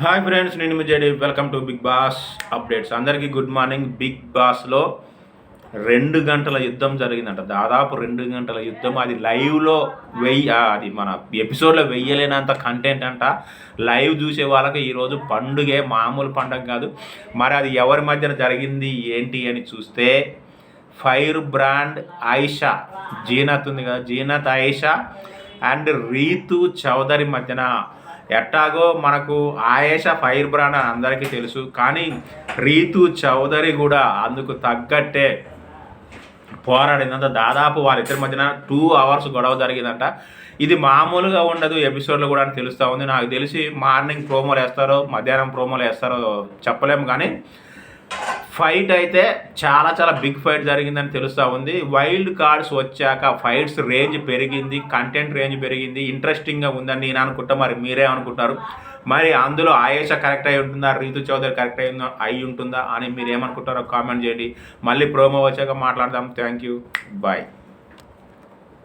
Hi friends, నేను మీ JD. Welcome to big boss updates. అందరికీ గుడ్ మార్నింగ్. బిగ్ బాస్లో 2 గంటల యుద్ధం జరిగిందంట. దాదాపు 2 గంటల యుద్ధం. అది లైవ్లో అది మన ఎపిసోడ్లో వెయ్యలేనంత కంటెంట్ అంట. లైవ్ చూసే వాళ్ళకి ఈరోజు పండుగే, మామూలు పండుగ కాదు. మరి అది ఎవరి మధ్యన జరిగింది ఏంటి అని చూస్తే, ఫైర్ బ్రాండ్ ఆయిషా, జీనత్ ఉంది కదా, జీనత్ ఆయిషా అండ్ రీతు చౌదరి మధ్యన. ఎట్టాగో మనకు ఆయేషా ఫైర్ బ్రాండ్ అని అందరికీ తెలుసు, కానీ రీతు చౌదరి కూడా అందుకు తగ్గట్టే పోరాడిందంట. దాదాపు వాళ్ళిద్దరి మధ్యన 2 hours గొడవ జరిగిందంట. ఇది మామూలుగా ఉండదు, ఎపిసోడ్లో కూడా అని తెలుస్తూ ఉంది. నాకు తెలిసి మార్నింగ్ ప్రోమోలు వేస్తారో మధ్యాహ్నం ప్రోమోలు వేస్తారో చెప్పలేము, కానీ ఫైట్ అయితే చాలా చాలా బిగ్ ఫైట్ జరిగిందని తెలుస్తూ ఉంది. వైల్డ్ కార్డ్స్ వచ్చాక ఫైట్స్ రేంజ్ పెరిగింది, కంటెంట్ రేంజ్ పెరిగింది, ఇంట్రెస్టింగ్గా ఉందని నేను అనుకుంటా. మరి మీరే అనుకుంటారు? మరి అందులో ఆయేషా కరెక్ట్ అయి ఉంటుందా, రీతు చౌదరి కరెక్ట్ అయి ఉంటుందా అని మీరు ఏమనుకుంటారో కామెంట్ చేయండి. మళ్ళీ ప్రోమో వచ్చాక మాట్లాడదాం. Thank you, bye.